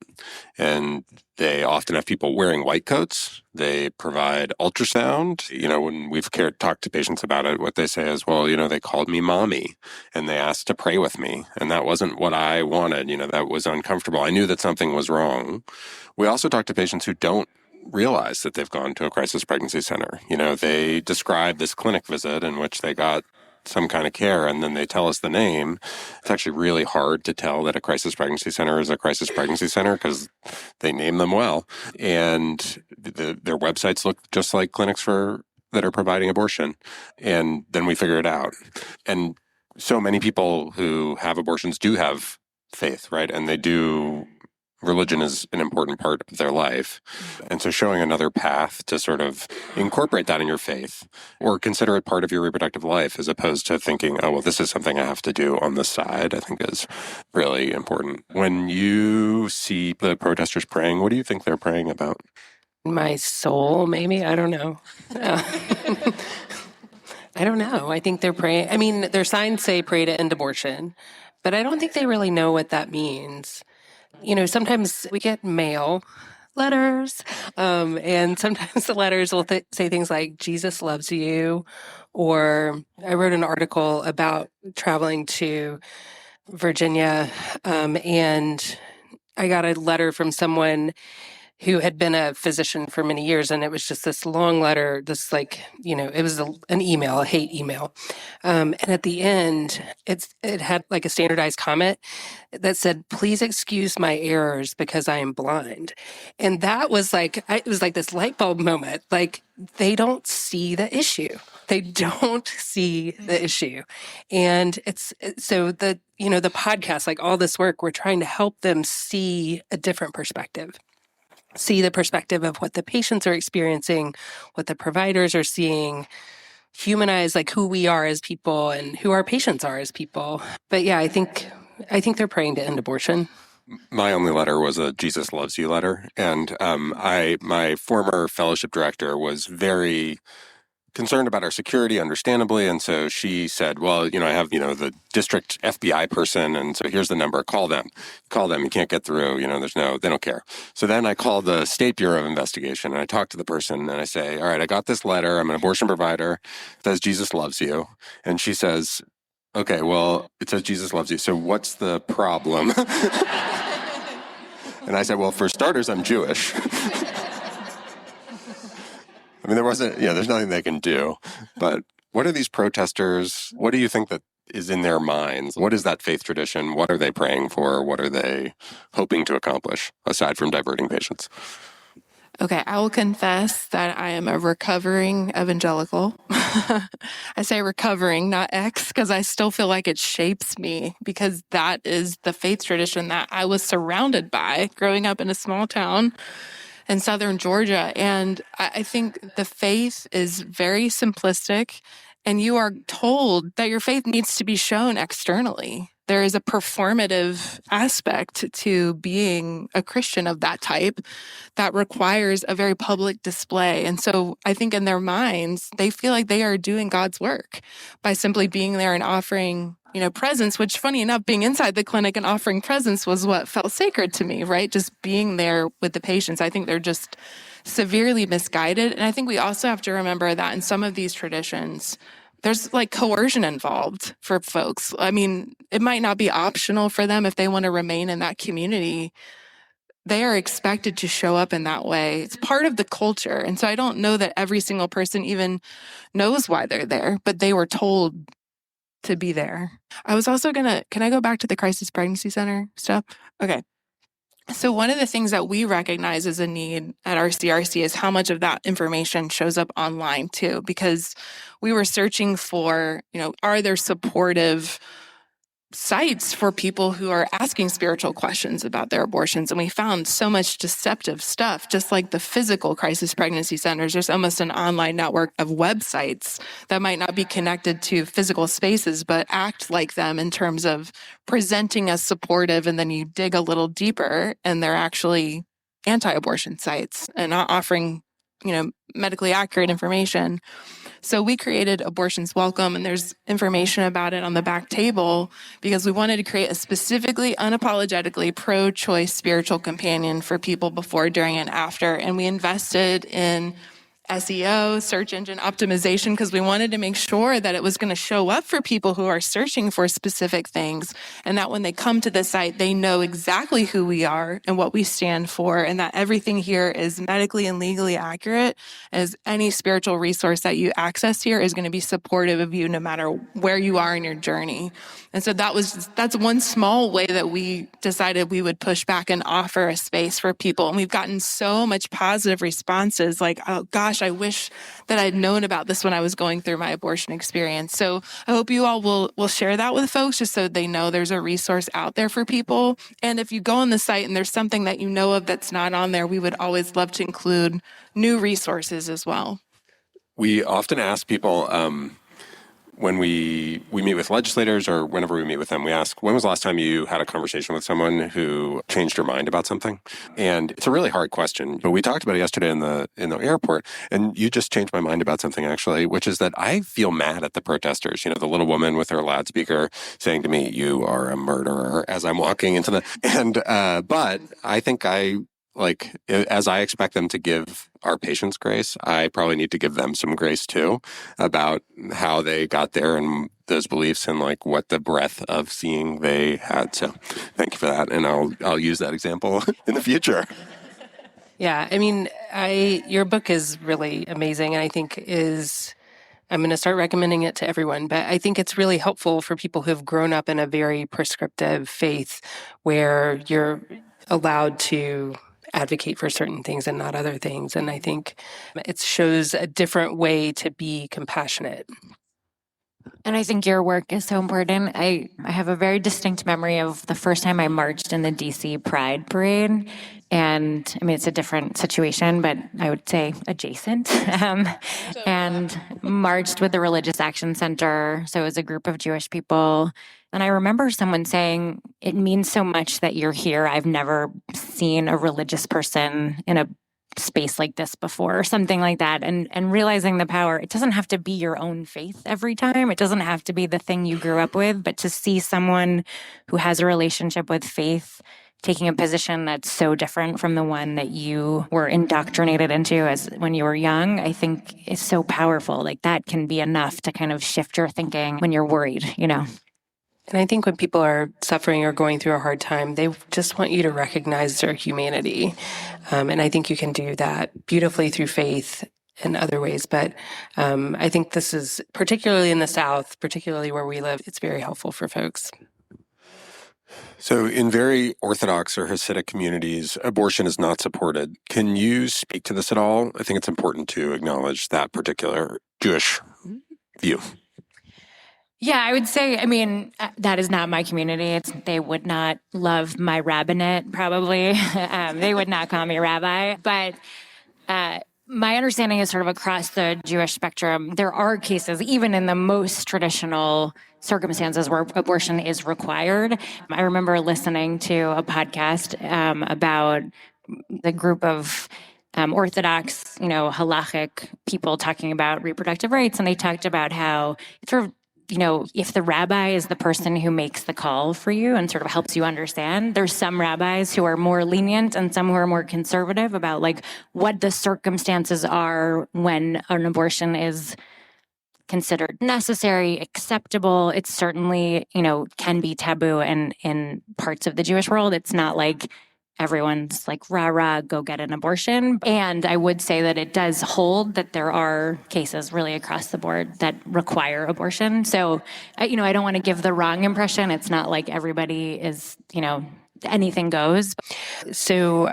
And they often have people wearing white coats. They provide ultrasound. When we've talked to patients about it, what they say is, well, they called me mommy and they asked to pray with me. And that wasn't what I wanted. That was uncomfortable. I knew that something was wrong. We also talk to patients who don't realize that they've gone to a crisis pregnancy center. They describe this clinic visit in which they got some kind of care, and then they tell us the name. It's actually really hard to tell that a crisis pregnancy center is a crisis pregnancy center because they name them well. And their websites look just like clinics that are providing abortion. And then we figure it out. And so many people who have abortions do have faith, right? And they do religion is an important part of their life. And so showing another path to sort of incorporate that in your faith or consider it part of your reproductive life as opposed to thinking, oh, well, this is something I have to do on the side, I think is really important. When you see the protesters praying, what do you think they're praying about? My soul, maybe? I don't know. I don't know. I think they're praying. I mean, their signs say pray to end abortion, but I don't think they really know what that means. You know, sometimes we get mail letters, and sometimes the letters will say things like, Jesus loves you. Or I wrote an article about traveling to Virginia, and I got a letter from someone who had been a physician for many years. And it was just this long letter, this it was an email, a hate email. And at the end, it had like a standardized comment that said, please excuse my errors because I am blind. And that was it was like this light bulb moment. Like they don't see the issue. They don't see the issue. And so the podcast, like all this work, we're trying to help them see a different perspective. See the perspective of what the patients are experiencing, what the providers are seeing, humanize like who we are as people and who our patients are as people. But yeah, I think they're praying to end abortion. My only letter was a Jesus loves you letter. And my former fellowship director was very concerned about our security, understandably. And so she said, well, I have, the district FBI person. And so here's the number. Call them. You can't get through. They don't care. So then I called the State Bureau of Investigation and I talked to the person and I say, all right, I got this letter. I'm an abortion provider. It says Jesus loves you. And she says, okay, well, it says Jesus loves you. So what's the problem? And I said, well, for starters, I'm Jewish. I mean, there's nothing they can do. But what are these protesters? What do you think that is in their minds? What is that faith tradition? What are they praying for? What are they hoping to accomplish aside from diverting patients? Okay, I will confess that I am a recovering evangelical. I say recovering, not ex, because I still feel like it shapes me because that is the faith tradition that I was surrounded by growing up in a small town in southern Georgia. And I think the faith is very simplistic, and you are told that your faith needs to be shown externally. There is a performative aspect to being a Christian of that type that requires a very public display. And so I think in their minds, they feel like they are doing God's work by simply being there and offering presence, which funny enough, being inside the clinic and offering presence was what felt sacred to me, right? Just being there with the patients. I think they're just severely misguided. And I think we also have to remember that in some of these traditions, there's like coercion involved for folks. I mean, it might not be optional for them if they want to remain in that community. They are expected to show up in that way. It's part of the culture. And so I don't know that every single person even knows why they're there, but they were told to be there. I was also can I go back to the crisis pregnancy center stuff? Okay. So one of the things that we recognize as a need at RCRC is how much of that information shows up online too, because we were searching for, are there supportive sites for people who are asking spiritual questions about their abortions. And we found so much deceptive stuff, just like the physical crisis pregnancy centers. There's almost an online network of websites that might not be connected to physical spaces, but act like them in terms of presenting as supportive. And then you dig a little deeper and they're actually anti-abortion sites and not offering, medically accurate information. So we created Abortion's Welcome, and there's information about it on the back table because we wanted to create a specifically, unapologetically pro-choice spiritual companion for people before, during, and after. And we invested in SEO, search engine optimization, because we wanted to make sure that it was going to show up for people who are searching for specific things, and that when they come to the site, they know exactly who we are and what we stand for, and that everything here is medically and legally accurate, as any spiritual resource that you access here is going to be supportive of you no matter where you are in your journey. And so that's one small way that we decided we would push back and offer a space for people. And we've gotten so much positive responses like, oh gosh, I wish that I'd known about this when I was going through my abortion experience. So I hope you all will share that with folks just so they know there's a resource out there for people. And if you go on the site and there's something that you know of that's not on there, we would always love to include new resources as well. We often ask people when we meet with legislators or whenever we meet with them, we ask, when was the last time you had a conversation with someone who changed your mind about something? And it's a really hard question, but we talked about it yesterday in the airport, and you just changed my mind about something actually, which is that I feel mad at the protesters. The little woman with her loudspeaker saying to me, "You are a murderer," as I'm walking into but I think as I expect them to give our patients grace, I probably need to give them some grace too about how they got there and those beliefs and what the breadth of seeing they had. So thank you for that. And I'll use that example in the future. Yeah, I mean, your book is really amazing, and I think I'm going to start recommending it to everyone, but I think it's really helpful for people who've grown up in a very prescriptive faith where you're allowed to advocate for certain things and not other things. And I think it shows a different way to be compassionate. And I think your work is so important. I have a very distinct memory of the first time I marched in the DC Pride Parade. And I mean, it's a different situation, but I would say adjacent. And marched with the Religious Action Center. So it was a group of Jewish people. And I remember someone saying, "It means so much that you're here. I've never seen a religious person in a space like this before," or something like that. And realizing the power, it doesn't have to be your own faith every time. It doesn't have to be the thing you grew up with, but to see someone who has a relationship with faith taking a position that's so different from the one that you were indoctrinated into as when you were young, I think is so powerful. That can be enough to kind of shift your thinking when you're worried, And I think when people are suffering or going through a hard time, they just want you to recognize their humanity. And I think you can do that beautifully through faith in other ways. But I think this is, particularly in the South, particularly where we live, it's very helpful for folks. So in very Orthodox or Hasidic communities, abortion is not supported. Can you speak to this at all? I think it's important to acknowledge that particular Jewish view. Yeah, I would say, that is not my community. They would not love my rabbinate, probably. They would not call me rabbi. But my understanding is sort of across the Jewish spectrum, there are cases, even in the most traditional circumstances, where abortion is required. I remember listening to a podcast about the group of Orthodox, halachic people talking about reproductive rights, and they talked about how sort of if the rabbi is the person who makes the call for you and sort of helps you understand, there's some rabbis who are more lenient and some who are more conservative about what the circumstances are when an abortion is considered necessary, acceptable. It certainly, can be taboo in parts of the Jewish world. It's not like everyone's rah, go get an abortion. And I would say that it does hold that there are cases really across the board that require abortion. So, I don't want to give the wrong impression. It's not like everybody is, anything goes. So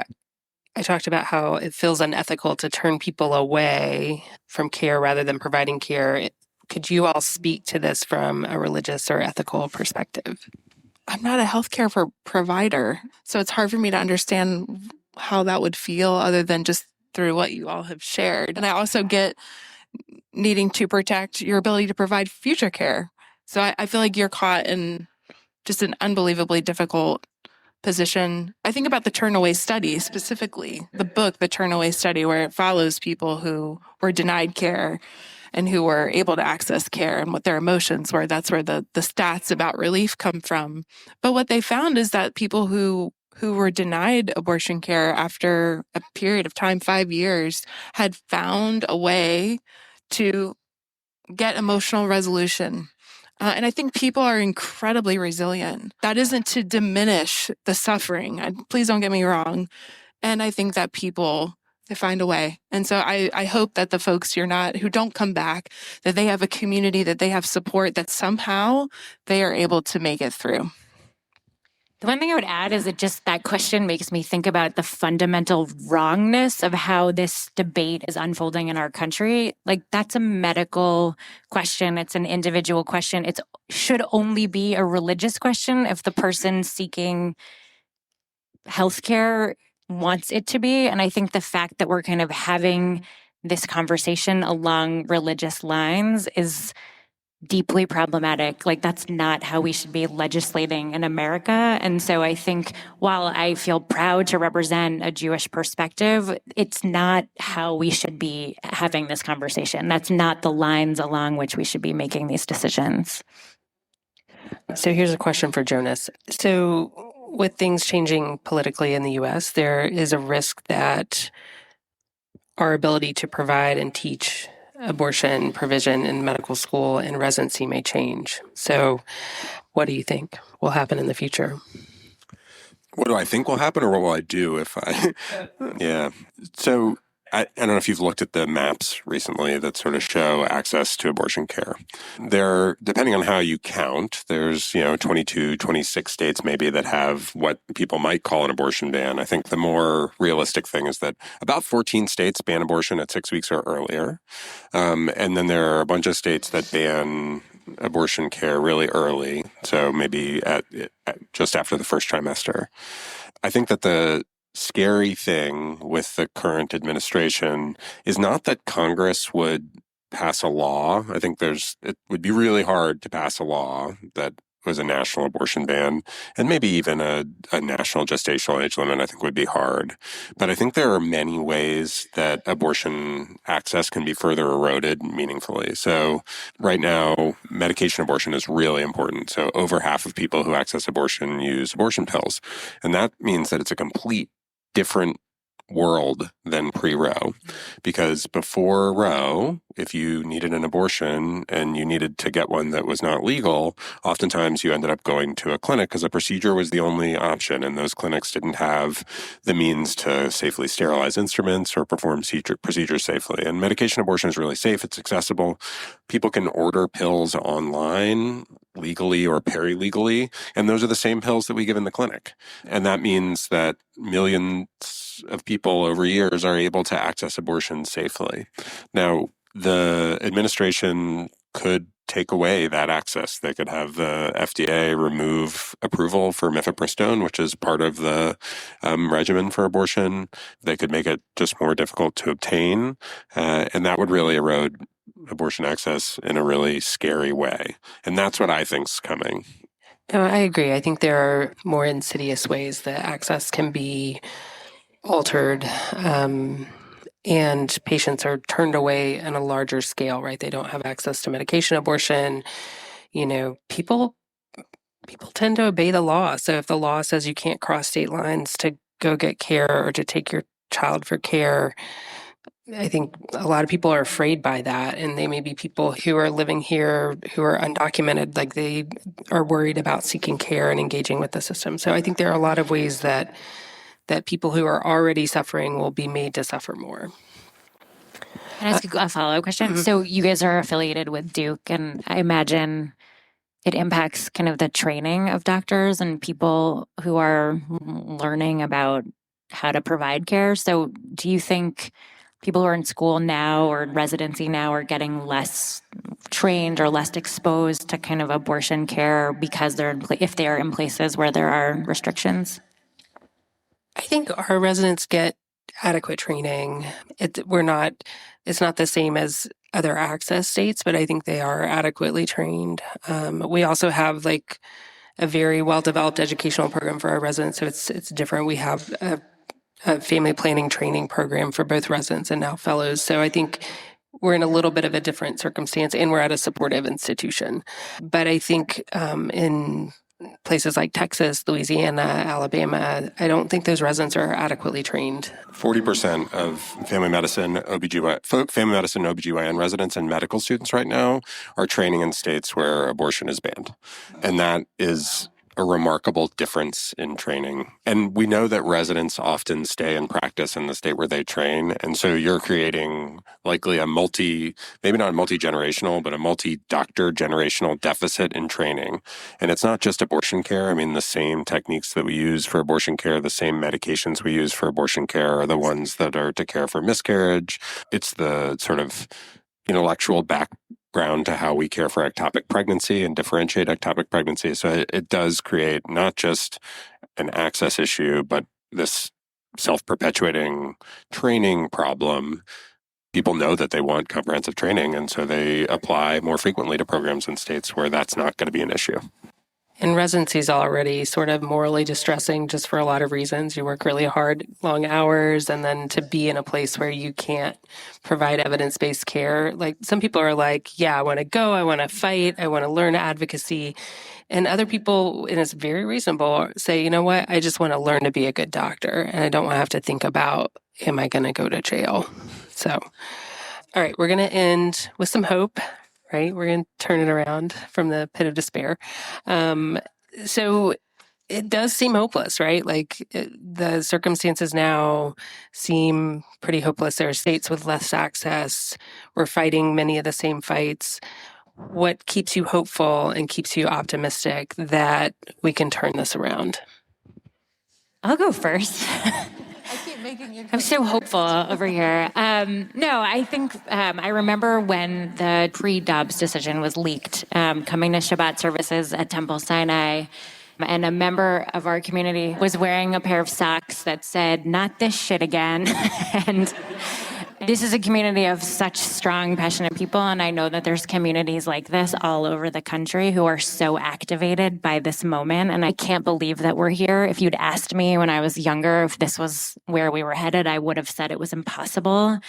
I talked about how it feels unethical to turn people away from care rather than providing care. Could you all speak to this from a religious or ethical perspective? I'm not a healthcare provider, so it's hard for me to understand how that would feel other than just through what you all have shared. And I also get needing to protect your ability to provide future care. So I feel like you're caught in just an unbelievably difficult position. I think about the Turnaway Study specifically, the book, The Turnaway Study, where it follows people who were denied care and who were able to access care and what their emotions were. That's where the stats about relief come from. But what they found is that people who were denied abortion care after a period of time, 5 years, had found a way to get emotional resolution. And I think people are incredibly resilient. That isn't to diminish the suffering. Please don't get me wrong. And I think that people, they find a way. And so I hope that the folks who don't come back, that they have a community, that they have support, that somehow they are able to make it through. The one thing I would add is that question makes me think about the fundamental wrongness of how this debate is unfolding in our country. Like, that's a medical question. It's an individual question. It should only be a religious question if the person seeking healthcare wants it to be. And I think the fact that we're kind of having this conversation along religious lines is deeply problematic. Like, that's not how we should be legislating in America. And so I think while I feel proud to represent a Jewish perspective, it's not how we should be having this conversation. That's not the lines along which we should be making these decisions. So here's a question for Jonas. So with things changing politically in the U.S., there is a risk that our ability to provide and teach abortion provision in medical school and residency may change. So what do you think will happen in the future? What do I think will happen, or what will I do if I... Yeah. So I don't know if you've looked at the maps recently that sort of show access to abortion care. There, depending on how you count, there's, 22, 26 states maybe that have what people might call an abortion ban. I think the more realistic thing is that about 14 states ban abortion at 6 weeks or earlier. And then there are a bunch of states that ban abortion care really early, so maybe at just after the first trimester. I think that the scary thing with the current administration is not that Congress would pass a law. I think it would be really hard to pass a law that was a national abortion ban, and maybe even a national gestational age limit, I think would be hard. But I think there are many ways that abortion access can be further eroded meaningfully. So right now, medication abortion is really important. So over half of people who access abortion use abortion pills. And that means that it's a complete different world than pre-Roe, because before Roe, if you needed an abortion and you needed to get one that was not legal, oftentimes you ended up going to a clinic because a procedure was the only option, and those clinics didn't have the means to safely sterilize instruments or perform procedures safely. And medication abortion is really safe. It's accessible. People can order pills online legally or peri-legally, and those are the same pills that we give in the clinic. And that means that millions of people over years are able to access abortion safely. Now, the administration could take away that access. They could have the FDA remove approval for mifepristone, which is part of the regimen for abortion. They could make it just more difficult to obtain, and that would really erode abortion access in a really scary way. And that's what I think's coming. I agree. I think there are more insidious ways that access can be altered, and patients are turned away on a larger scale, right? They don't have access to medication abortion. People tend to obey the law. So if the law says you can't cross state lines to go get care or to take your child for care, I think a lot of people are afraid by that. And they may be people who are living here who are undocumented, like they are worried about seeking care and engaging with the system. So I think there are a lot of ways that people who are already suffering will be made to suffer more. Can I ask a follow-up question? So you guys are affiliated with Duke, and I imagine it impacts kind of the training of doctors and people who are learning about how to provide care. So do you think people who are in school now or in residency now are getting less trained or less exposed to kind of abortion care because if they are in places where there are restrictions? I think our residents get adequate training. It's not the same as other access states, but I think they are adequately trained. We also have a very well-developed educational program for our residents, so it's different. We have a family planning training program for both residents and now fellows. So I think we're in a little bit of a different circumstance, and we're at a supportive institution. But I think in places like Texas, Louisiana, Alabama, I don't think those residents are adequately trained. 40% of family medicine, OBGYN residents and medical students right now are training in states where abortion is banned. And that is a remarkable difference in training. And we know that residents often stay and practice in the state where they train. And so you're creating likely maybe not a multi-generational, but a multi-doctor generational deficit in training. And it's not just abortion care. I mean, the same techniques that we use for abortion care, the same medications we use for abortion care are the ones that are to care for miscarriage. It's the sort of intellectual background to how we care for ectopic pregnancy and differentiate ectopic pregnancy. So it does create not just an access issue, but this self-perpetuating training problem. People know that they want comprehensive training, and so they apply more frequently to programs in states where that's not going to be an issue. And residency is already sort of morally distressing just for a lot of reasons. You work really hard, long hours, and then to be in a place where you can't provide evidence-based care. Like some people are like, yeah, I want to go, I want to fight, I want to learn advocacy. And other people, and it's very reasonable, say, you know what, I just want to learn to be a good doctor. And I don't want to have to think about, am I going to go to jail? So, all right, we're going to end with some hope. Right? We're going to turn it around from the pit of despair. So it does seem hopeless, right? Like the circumstances now seem pretty hopeless. There are states with less access. We're fighting many of the same fights. What keeps you hopeful and keeps you optimistic that we can turn this around? I'll go first. I'm so hopeful over here. No, I think I remember when the pre-Dobbs decision was leaked, coming to Shabbat services at Temple Sinai, and a member of our community was wearing a pair of socks that said, "Not this shit again." And this is a community of such strong, passionate people, and I know that there's communities like this all over the country who are so activated by this moment, and I can't believe that we're here. If you'd asked me when I was younger if this was where we were headed, I would have said it was impossible.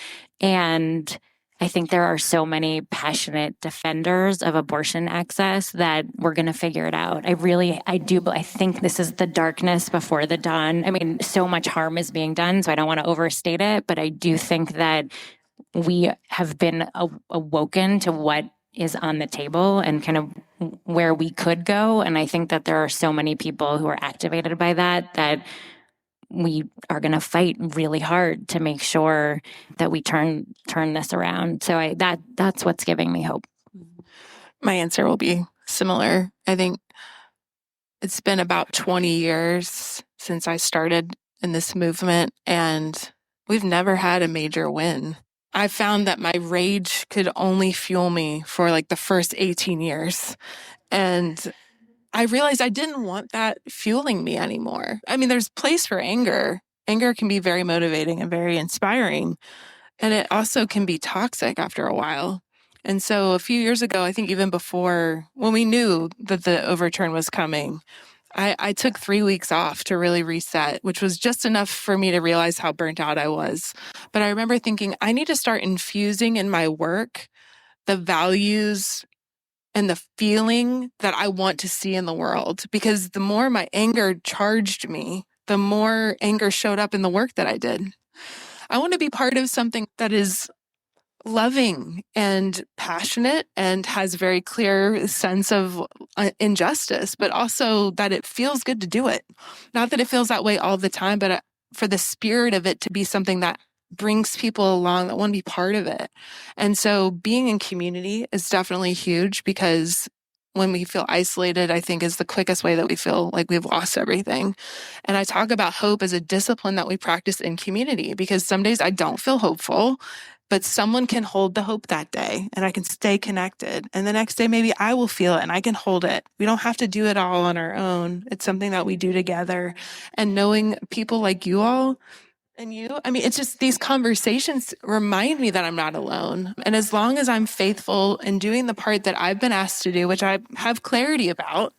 And I think there are so many passionate defenders of abortion access that we're going to figure it out. I think this is the darkness before the dawn. I mean, so much harm is being done, so I don't want to overstate it, but I do think that we have been awoken to what is on the table and kind of where we could go. And I think that there are so many people who are activated by that we are going to fight really hard to make sure that we turn this around. So that's what's giving me hope. My answer will be similar. I think it's been about 20 years since I started in this movement, and we've never had a major win. I found that my rage could only fuel me for like the first 18 years. And I realized I didn't want that fueling me anymore. I mean, there's place for anger. Anger can be very motivating and very inspiring. And it also can be toxic after a while. And so a few years ago, I think even before, when we knew that the overturn was coming, I took 3 weeks off to really reset, which was just enough for me to realize how burnt out I was. But I remember thinking, I need to start infusing in my work the values and the feeling that I want to see in the world. Because the more my anger charged me, the more anger showed up in the work that I did. I want to be part of something that is loving and passionate and has a very clear sense of injustice, but also that it feels good to do it. Not that it feels that way all the time, but for the spirit of it to be something that brings people along that want to be part of it. And so being in community is definitely huge, because when we feel isolated, I think is the quickest way that we feel like we've lost everything. And I talk about hope as a discipline that we practice in community, because some days I don't feel hopeful, but someone can hold the hope that day and I can stay connected. And the next day, maybe I will feel it and I can hold it. We don't have to do it all on our own. It's something that we do together. And knowing people like you all, and you, I mean, it's just these conversations remind me that I'm not alone. And as long as I'm faithful in doing the part that I've been asked to do, which I have clarity about,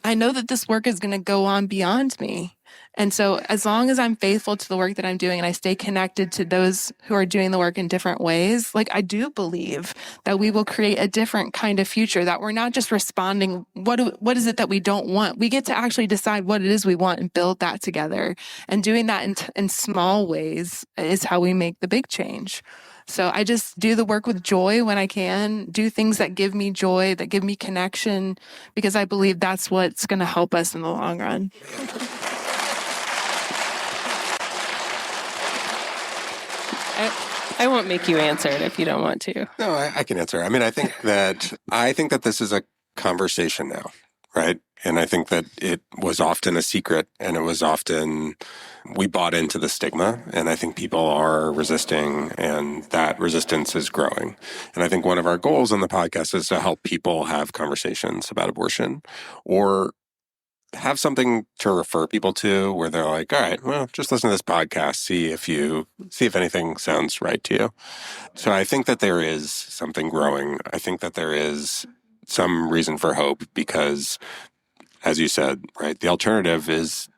I know that this work is going to go on beyond me. And so as long as I'm faithful to the work that I'm doing and I stay connected to those who are doing the work in different ways, like I do believe that we will create a different kind of future, that we're not just responding, what is it that we don't want? We get to actually decide what it is we want and build that together. And doing that in small ways is how we make the big change. So I just do the work with joy when I can, do things that give me joy, that give me connection, because I believe that's what's going to help us in the long run. I won't make you answer it if you don't want to. No, I can answer. I mean, I think that this is a conversation now, right? And I think that it was often a secret, and it was often, we bought into the stigma, and I think people are resisting, and that resistance is growing. And I think one of our goals on the podcast is to help people have conversations about abortion, or have something to refer people to where they're like, all right, well, just listen to this podcast, see if anything sounds right to you. So I think that there is something growing. I think that there is some reason for hope because, as you said, right, the alternative is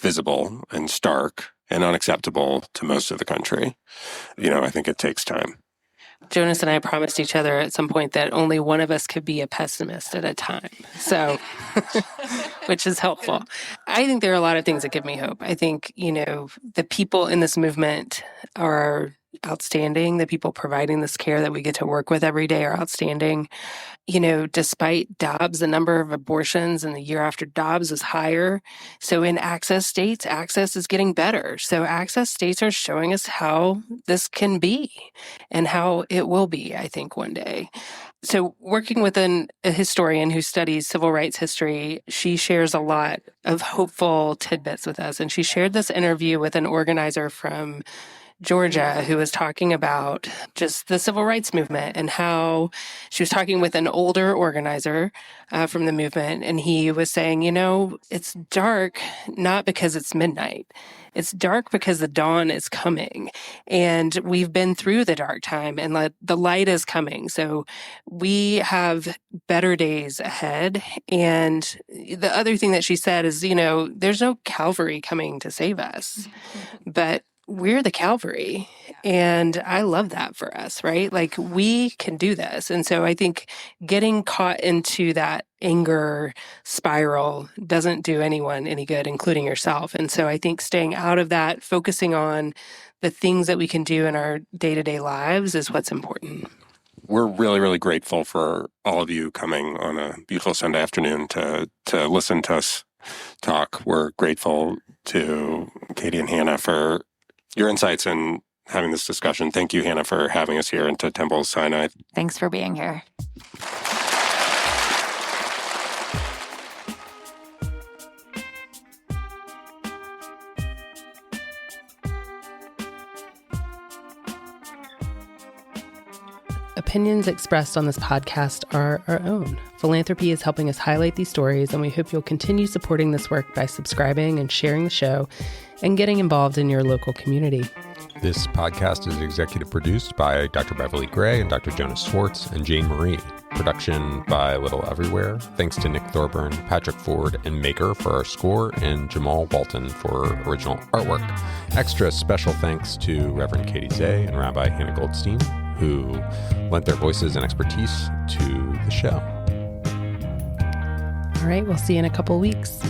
visible and stark and unacceptable to most of the country. I think it takes time. Jonas and I promised each other at some point that only one of us could be a pessimist at a time. So, which is helpful. I think there are a lot of things that give me hope. I think, the people in this movement are outstanding. The people providing this care that we get to work with every day are outstanding. Despite Dobbs, the number of abortions in the year after Dobbs is higher. So in access states, access is getting better. So access states are showing us how this can be and how it will be, I think, one day. So working with a historian who studies civil rights history, she shares a lot of hopeful tidbits with us. And she shared this interview with an organizer from Georgia who was talking about just the civil rights movement and how she was talking with an older organizer from the movement. And he was saying, it's dark not because it's midnight. It's dark because the dawn is coming. And we've been through the dark time and the light is coming. So we have better days ahead. And the other thing that she said is, there's no Calvary coming to save us, but we're the Calvary. And I love that for us, right? Like we can do this. And so I think getting caught into that anger spiral doesn't do anyone any good, including yourself. And so I think staying out of that, focusing on the things that we can do in our day-to-day lives is what's important. We're really, really grateful for all of you coming on a beautiful Sunday afternoon to listen to us talk. We're grateful to Katey and Hannah for your insights and having this discussion. Thank you, Hannah, for having us here, and to Temple Sinai. Thanks for being here. Opinions expressed on this podcast are our own. Philanthropy is helping us highlight these stories, and we hope you'll continue supporting this work by subscribing and sharing the show and getting involved in your local community. This podcast is executive produced by Dr. Beverly Gray and Dr. Jonas Schwartz and Jane Marie. Production by Little Everywhere. Thanks to Nick Thorburn, Patrick Ford, and Maker for our score, and Jamal Walton for original artwork. Extra special thanks to Reverend Katey Zay and Rabbi Hannah Goldstein, who lent their voices and expertise to the show. All right, we'll see you in a couple weeks.